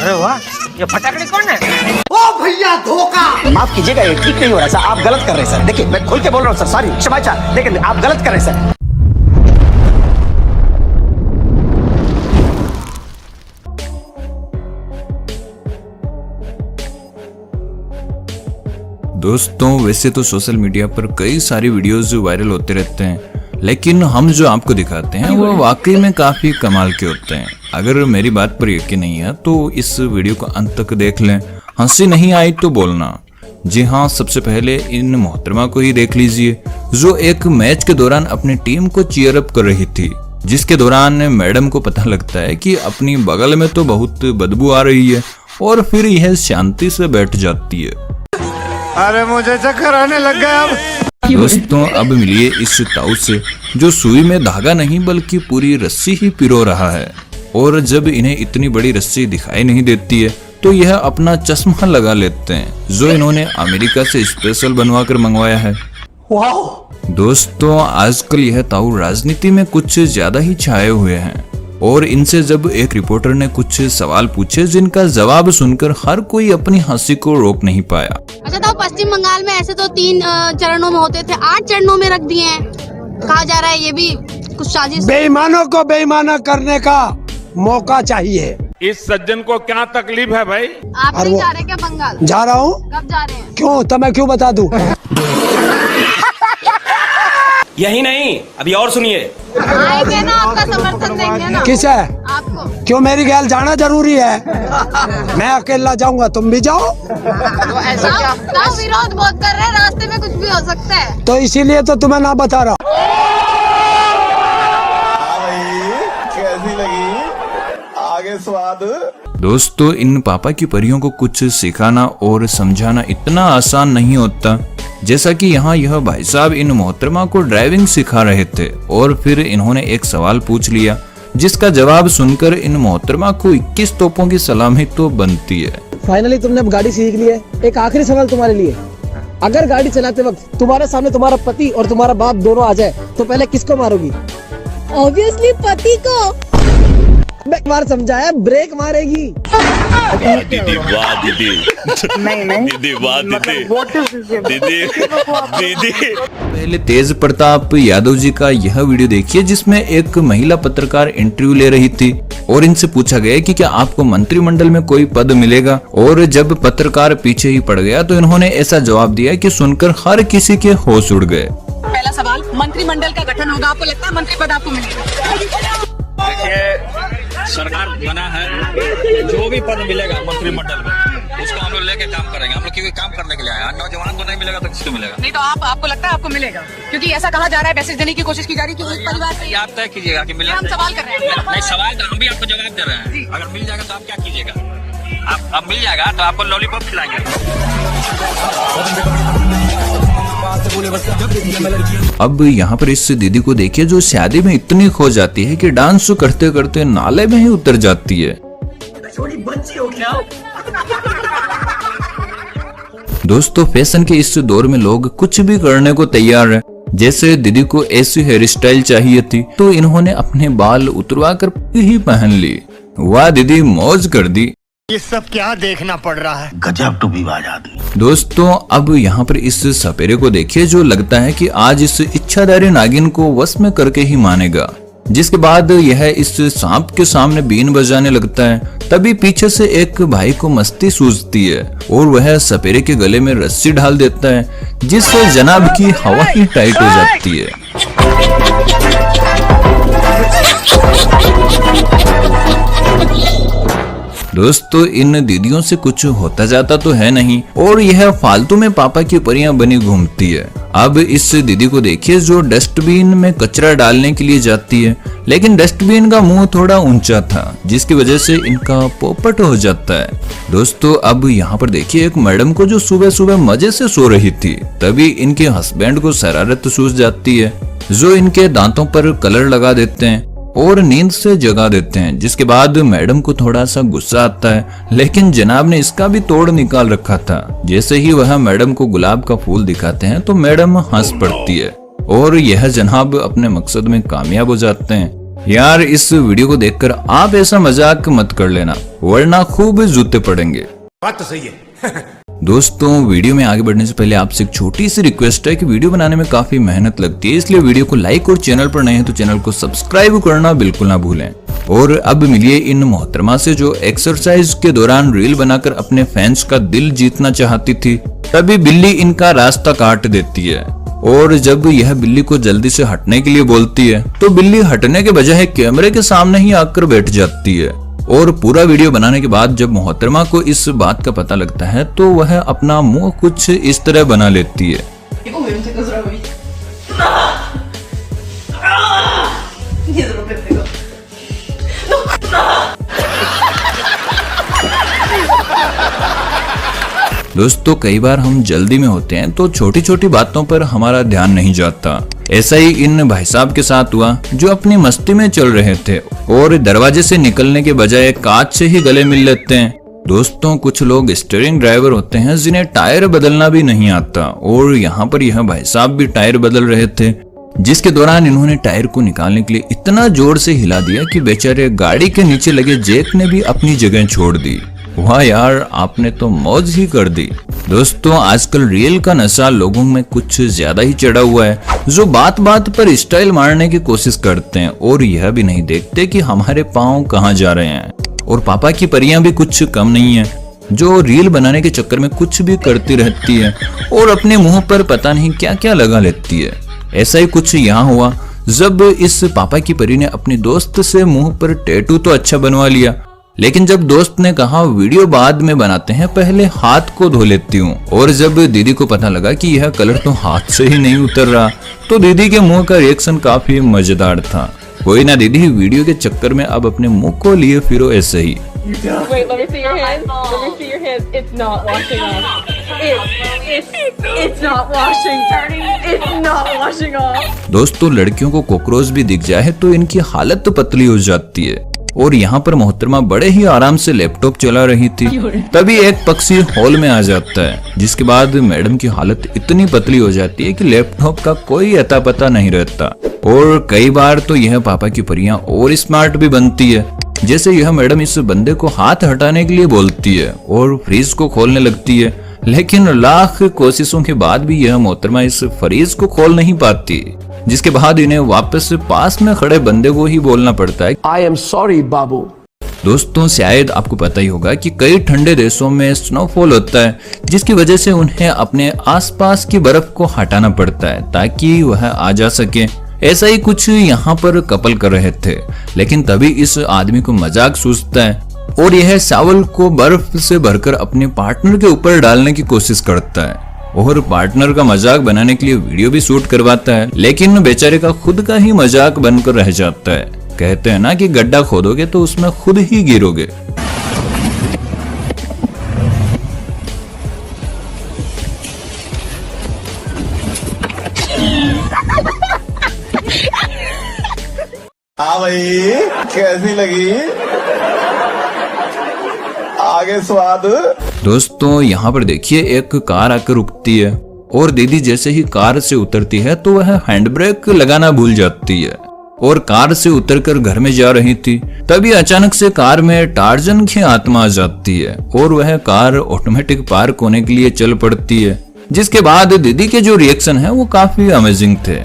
अरे वाह, ये फटाकड़ी कौन है? ओ भैया धोखा। माफ कीजिएगा, ये ठीक नहीं हो रहा सर, आप गलत कर रहे हैं सर। देखिए मैं खुल के बोल रहा हूँ सर, सॉरी क्षमा चाह, लेकिन आप गलत कर रहे हैं सर। दोस्तों वैसे तो सोशल मीडिया पर कई सारी वीडियोस वायरल होते रहते हैं, लेकिन हम जो आपको दिखाते हैं वो वाकई में काफी कमाल के होते हैं। अगर मेरी बात पर यकीन नहीं है तो इस वीडियो को अंत तक देख लें, हंसी नहीं आई तो बोलना। जी हाँ, सबसे पहले इन मोहतरमा को ही देख लीजिए जो एक मैच के दौरान अपनी टीम को चीयर अप कर रही थी, जिसके दौरान मैडम को पता लगता है कि अपनी बगल में तो बहुत बदबू आ रही है और फिर यह शांति से बैठ जाती है। अरे मुझे चक्कर आने लग गया अब। दोस्तों अब मिलिए इस ताऊ से जो सुई में धागा नहीं बल्कि पूरी रस्सी ही पिरो रहा है, और जब इन्हें इतनी बड़ी रस्सी दिखाई नहीं देती है तो यह अपना चश्मा लगा लेते हैं जो इन्होंने अमेरिका से स्पेशल बनवा कर मंगवाया है। दोस्तों आजकल यह ताऊ राजनीति में कुछ ज्यादा ही छाए हुए हैं, और इनसे जब एक रिपोर्टर ने कुछ सवाल पूछे जिनका जवाब सुनकर हर कोई अपनी हंसी को रोक नहीं पाया। अच्छा तो पश्चिम बंगाल में ऐसे तो 3 चरणों में होते थे, 8 चरणों में रख दिए हैं। कहा जा रहा है ये भी कुछ साजिश। बेईमानों को बेईमाना करने का मौका चाहिए। इस सज्जन को क्या तकलीफ है भाई? आप नहीं जा रहे क्या बंगाल? जा रहा हूँ। कब जा रहे हैं? क्यों, तो मैं क्यों बता दूं? यही नहीं, अभी और सुनिए। आएंगे ना, आपका समर्थन देंगे ना। किस है? आपको। क्यों, मेरी गैल जाना जरूरी है? मैं अकेला जाऊंगा, तुम भी जाओ। तो ऐसा क्या? तो विरोध बहुत कर रहे हैं, रास्ते में कुछ भी हो सकता है। तो इसीलिए तो तुम्हें ना बता रहा। कैसी लगी आगे स्वाद? दोस्तों इन पापा की परियों को कुछ सिखाना और समझाना इतना आसान नहीं होता, जैसा कि यहाँ यह भाई साहब इन मोहतरमा को ड्राइविंग सिखा रहे थे और फिर इन्होंने एक सवाल पूछ लिया जिसका जवाब सुनकर इन मोहतरमा को 21 तोपों की सलामी तो बनती है। फाइनली तुमने अब गाड़ी सीख ली है। एक आखिरी सवाल तुम्हारे लिए, अगर गाड़ी चलाते वक्त तुम्हारे सामने तुम्हारा पति और तुम्हारा बाप दोनों आ जाए तो पहले किसको मारोगी? ऑब्वियसली पति को। एक बार समझाया, ब्रेक मारेगी। दीदी वाह दीदी। नहीं दीदी वाह दीदी। दीदी पहले तेज प्रताप यादव जी का यह वीडियो देखिए जिसमें एक महिला पत्रकार इंटरव्यू ले रही थी और इनसे पूछा गया कि क्या आपको मंत्रिमंडल में कोई पद मिलेगा, और जब पत्रकार पीछे ही पड़ गया तो इन्होंने ऐसा जवाब दिया कि सुनकर हर किसी के होश उड़ गए। पहला सवाल, मंत्रिमंडल का गठन होगा, आपको लगता है मंत्री पद आपको मिलेगा? सरकार बना है, जो भी पद मिलेगा मंत्रिमंडल में उसको हम लोग लेके काम करेंगे। हम लोग क्योंकि काम करने के लिए आए, नौजवान को नहीं मिलेगा तो किसको मिलेगा? नहीं तो आपको लगता है आपको मिलेगा? क्योंकि ऐसा कहा जा रहा है, मैसेज देने की कोशिश की जा रही है कि एक परिवार से। आप तय कीजिएगा कि मिलेगा। हम सवाल कर रहे हैं। नहीं सवाल तो हम भी आपको जवाब दे रहे हैं। अगर मिल जाएगा तो आप क्या कीजिएगा? आप मिल जाएगा तो आपको लॉलीपॉप खिलाएंगे। अब यहाँ पर इस दीदी को देखिए जो शादी में इतनी खो जाती है कि डांस करते करते नाले में ही उतर जाती है। दोस्तों फैशन के इस दौर में लोग कुछ भी करने को तैयार है। जैसे दीदी को ऐसी हेयर स्टाइल चाहिए थी तो इन्होंने अपने बाल उतरवा कर ही पहन ली। वाह दीदी, मौज कर दी। ये सब क्या देखना पड़ रहा है? गजब टूबीबाज आदमी। दोस्तों अब यहाँ पर इस सपेरे को देखिए जो लगता है कि आज इस इच्छाधारी नागिन को वश में करके ही मानेगा, जिसके बाद यह इस सांप के सामने बीन बजाने लगता है। तभी पीछे से एक भाई को मस्ती सूझती है और वह सपेरे के गले में रस्सी डाल देता है, जिससे जनाब की हवा ही टाइट हो जाती है। दोस्तों इन दीदियों से कुछ होता जाता तो है नहीं और यह फालतू में पापा की परियां बनी घूमती है। अब इस दीदी को देखिए जो डस्टबिन में कचरा डालने के लिए जाती है, लेकिन डस्टबिन का मुंह थोड़ा ऊंचा था जिसकी वजह से इनका पोपट हो जाता है। दोस्तों अब यहाँ पर देखिए एक मैडम को जो सुबह सुबह मजे से सो रही थी, तभी इनके हस्बैंड को शरारत सूझ जाती है जो इनके दांतों पर कलर लगा देते हैं और नींद से जगा देते हैं, जिसके बाद मैडम को थोड़ा सा गुस्सा आता है, लेकिन जनाब ने इसका भी तोड़ निकाल रखा था। जैसे ही वह मैडम को गुलाब का फूल दिखाते हैं तो मैडम हंस पड़ती है और यह जनाब अपने मकसद में कामयाब हो जाते हैं। यार इस वीडियो को देखकर आप ऐसा मजाक मत कर लेना, वरना खूब जूते पड़ेंगे। बात तो सही है। दोस्तों वीडियो में आगे बढ़ने से पहले आपसे एक छोटी सी रिक्वेस्ट है कि वीडियो बनाने में काफी मेहनत लगती है, इसलिए वीडियो को लाइक और चैनल पर नए हैं तो चैनल को सब्सक्राइब करना बिल्कुल ना भूलें। और अब मिलिए इन मोहतरमा से जो एक्सरसाइज के दौरान रील बनाकर अपने फैंस का दिल जीतना चाहती थी। तभी बिल्ली इनका रास्ता काट देती है और जब यह बिल्ली को जल्दी से हटने के लिए बोलती है तो बिल्ली हटने के बजाय कैमरे के सामने ही आकर बैठ जाती है। और पूरा वीडियो बनाने के बाद जब मोहतरमा को इस बात का पता लगता है तो वह अपना मुंह कुछ इस तरह बना लेती है। दोस्तों कई बार हम जल्दी में होते हैं तो छोटी छोटी बातों पर हमारा ध्यान नहीं जाता। ऐसा ही इन भाई साहब के साथ हुआ जो अपनी मस्ती में चल रहे थे और दरवाजे से निकलने के बजाय कांच से ही गले मिल लेते हैं। दोस्तों कुछ लोग स्टीयरिंग ड्राइवर होते हैं जिन्हें टायर बदलना भी नहीं आता और यहाँ पर यह भाई साहब भी टायर बदल रहे थे, जिसके दौरान इन्होंने टायर को निकालने के लिए इतना जोर से हिला दिया कि बेचारे गाड़ी के नीचे लगे जैक ने भी अपनी जगह छोड़ दी। वाह यार आपने तो मौज ही कर दी। दोस्तों आजकल रील का नशा लोगों में कुछ ज्यादा ही चढ़ा हुआ है, जो बात बात पर स्टाइल मारने की कोशिश करते हैं और यह भी नहीं देखते कि हमारे पाँव कहाँ जा रहे हैं। और पापा की परियां भी कुछ कम नहीं है, जो रील बनाने के चक्कर में कुछ भी करती रहती है और अपने मुंह पर पता नहीं क्या क्या लगा लेती है। ऐसा ही कुछ यहाँ हुआ जब इस पापा की परी ने अपने दोस्त से मुंह पर टैटू तो अच्छा बनवा लिया, लेकिन जब दोस्त ने कहा वीडियो बाद में बनाते हैं, पहले हाथ को धो लेती हूँ। और जब दीदी को पता लगा कि यह कलर तो हाथ से ही नहीं उतर रहा तो दीदी के मुंह का रिएक्शन काफी मजेदार था। कोई ना दीदी, वीडियो के चक्कर में अब अपने मुंह को लिए फिरो ऐसे ही। Wait, let me see your hands. Let me see your hands. It's not washing off. It's not washing. It's not washing off. दोस्तों लड़कियों को कॉकरोच भी दिख जाए तो इनकी हालत तो पतली हो जाती है। और यहाँ पर मोहतरमा बड़े ही आराम से लैपटॉप चला रही थी, तभी एक पक्षी हॉल में आ जाता है, जिसके बाद मैडम की हालत इतनी पतली हो जाती है कि लैपटॉप का कोई अता पता नहीं रहता। और कई बार तो यह पापा की परियां और स्मार्ट भी बनती है, जैसे यह मैडम इस बंदे को हाथ हटाने के लिए बोलती है और फ्रीज को खोलने लगती है, लेकिन लाख कोशिशों के बाद भी यह मोहतरमा इस फ्रीज को खोल नहीं पाती, जिसके बाद इन्हें वापस पास में खड़े बंदे को ही बोलना पड़ता है, आई एम सॉरी बाबू। दोस्तों शायद आपको पता ही होगा कि कई ठंडे देशों में स्नोफॉल होता है, जिसकी वजह से उन्हें अपने आसपास की बर्फ को हटाना पड़ता है ताकि वह आ जा सके। ऐसा ही कुछ यहाँ पर कपल कर रहे थे, लेकिन तभी इस आदमी को मजाक सूझता है और यह चावल को बर्फ से भरकर अपने पार्टनर के ऊपर डालने की कोशिश करता है और पार्टनर का मजाक बनाने के लिए वीडियो भी शूट करवाता है, लेकिन बेचारे का खुद का ही मजाक बनकर रह जाता है। कहते हैं ना कि गड्ढा खोदोगे तो उसमें खुद ही गिरोगे। हाँ भाई कैसी लगी आगे स्वाद। दोस्तों यहाँ पर देखिए एक कार आकर रुकती है और दीदी जैसे ही कार से उतरती है तो वह हैंड ब्रेक लगाना भूल जाती है और कार से उतरकर घर में जा रही थी। तभी अचानक से कार में टार्जन की आत्मा आ जाती है और वह कार ऑटोमेटिक पार्क होने के लिए चल पड़ती है, जिसके बाद दीदी के जो रिएक्शन है वो काफी अमेजिंग थे।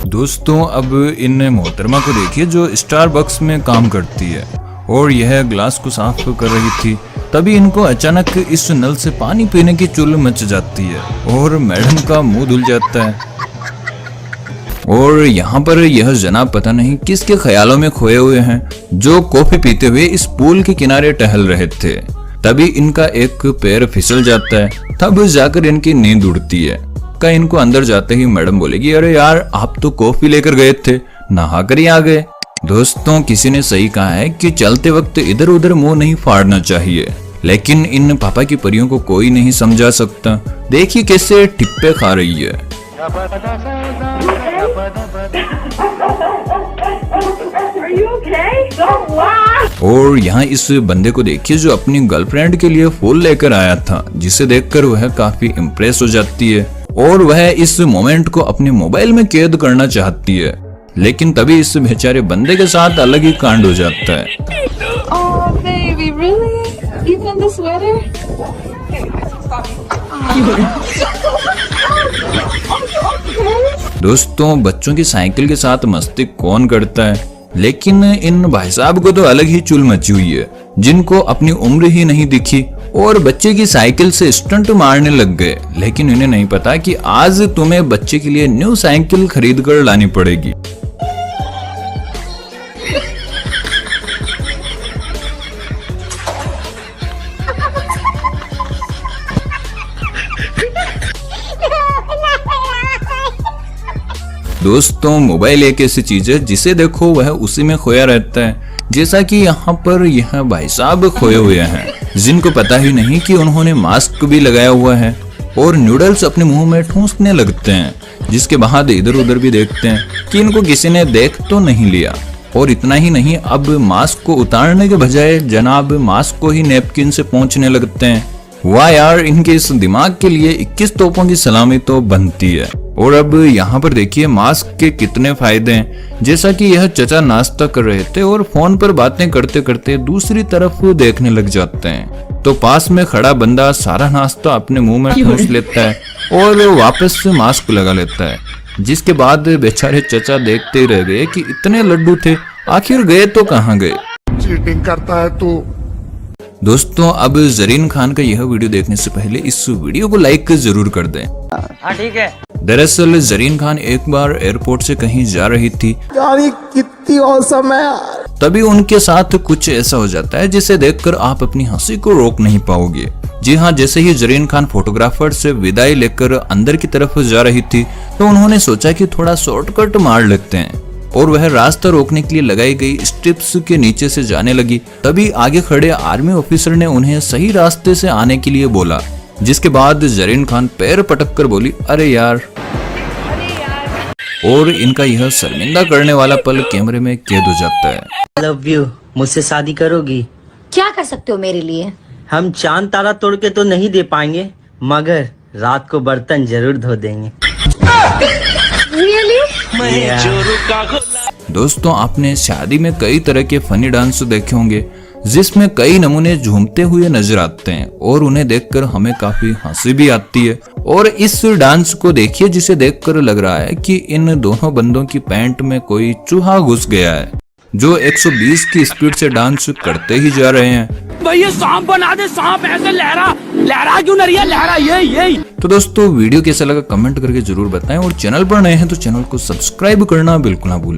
दोस्तों अब इन मोहतरमा को देखिए जो स्टारबक्स में काम करती है और यह ग्लास को साफ कर रही थी, तभी इनको अचानक इस नल से पानी पीने की चुल मच जाती है और मैडम का मुंह धुल जाता है। और यहाँ पर यह जनाब पता नहीं किसके ख्यालों में खोए हुए हैं, जो कॉफी पीते हुए इस पूल के किनारे टहल रहे थे। तभी इनका एक पैर फिसल जाता है, तब जाकर इनकी नींद उड़ती है। का इनको अंदर जाते ही मैडम बोलेगी, अरे यार आप तो कॉफी लेकर गए थे, नहा कर ही आ गए। दोस्तों किसी ने सही कहा है कि चलते वक्त इधर उधर मुंह नहीं फाड़ना चाहिए, लेकिन इन पापा की परियों को कोई नहीं समझा सकता। देखिए कैसे टिप्पे खा रही है। और यहाँ इस बंदे को देखिए जो अपनी गर्लफ्रेंड के लिए फूल लेकर आया था, जिसे देखकर वह काफी इम्प्रेस हो जाती है और वह इस मोमेंट को अपने मोबाइल में कैद करना चाहती है, लेकिन तभी इस बेचारे बंदे के साथ अलग ही कांड हो जाता है। Oh, baby, really? Even the sweater? दोस्तों, बच्चों की साइकिल के साथ मस्ती कौन करता है, लेकिन इन भाई साहब को तो अलग ही चुल मची हुई है, जिनको अपनी उम्र ही नहीं दिखी और बच्चे की साइकिल से स्टंट मारने लग गए। लेकिन इन्हें नहीं पता कि आज तुम्हें बच्चे के लिए न्यू साइकिल खरीद कर लानी पड़ेगी। दोस्तों, मोबाइल एक ऐसी चीज है जिसे देखो वह उसी में खोया रहता है, जैसा कि यहाँ पर यह भाई साहब खोए हुए हैं, जिनको पता ही नहीं कि उन्होंने मास्क भी लगाया हुआ है और नूडल्स अपने मुंह में ठूंसने लगते हैं, जिसके बाद इधर उधर भी देखते हैं कि इनको किसी ने देख तो नहीं लिया। और इतना ही नहीं, अब मास्क को उतारने के बजाय जनाब मास्क को ही नैपकिन से पोंछने लगते हैं। वाह यार, इनके इस दिमाग के लिए 21 तोपों की सलामी तो बनती है। और अब यहाँ पर देखिए मास्क के कितने फायदे हैं, जैसा कि यह चचा नाश्ता कर रहे थे और फोन पर बातें करते करते दूसरी तरफ देखने लग जाते हैं, तो पास में खड़ा बंदा सारा नाश्ता अपने मुंह में ठूंस लेता है और वापस से मास्क लगा लेता है, जिसके बाद बेचारे चचा देखते ही रह गए कि इतने लड्डू थे, आखिर गए तो कहाँ गए। चीटिंग करता है तू। दोस्तों, अब जरीन खान का यह वीडियो देखने से पहले इस वीडियो को लाइक जरूर कर दें। हाँ ठीक है। दरअसल जरीन खान एक बार एयरपोर्ट से कहीं जा रही थी, कितनी औसम है यार। तभी उनके साथ कुछ ऐसा हो जाता है जिसे देखकर आप अपनी हंसी को रोक नहीं पाओगे। जी हाँ, जैसे ही जरीन खान फोटोग्राफर से विदाई लेकर अंदर की तरफ जा रही थी, तो उन्होंने सोचा कि थोड़ा शॉर्टकट मार लेते हैं और वह रास्ता रोकने के लिए लगाई गई स्ट्रिप्स के नीचे से जाने लगी। तभी आगे खड़े आर्मी ऑफिसर ने उन्हें सही रास्ते से आने के लिए बोला, जिसके बाद जरीन खान पैर पटक कर बोली, अरे यार। और इनका यह शर्मिंदा करने वाला पल कैमरे में कैद हो जाता है। लव यू, मुझसे शादी करोगी? क्या कर सकते हो मेरे लिए? हम चांद तारा तोड़ के तो नहीं दे पाएंगे, मगर रात को बर्तन जरूर धो देंगे। दोस्तों, आपने शादी में कई तरह के फनी डांस देखे होंगे, जिसमें कई नमूने झूमते हुए नजर आते हैं और उन्हें देखकर हमें काफी हंसी भी आती है। और इस डांस को देखिए, जिसे देखकर लग रहा है कि इन दोनों बंदों की पैंट में कोई चूहा घुस गया है, जो 120 की स्पीड से डांस करते ही जा रहे हैं। भैया सांप बना दे, सांप ऐसे लहरा क्यों नहीं है, लहरा ये। तो दोस्तों, वीडियो कैसा लगा कमेंट करके जरूर बताएं और चैनल पर नए हैं तो चैनल को सब्सक्राइब करना बिल्कुल ना भूलें।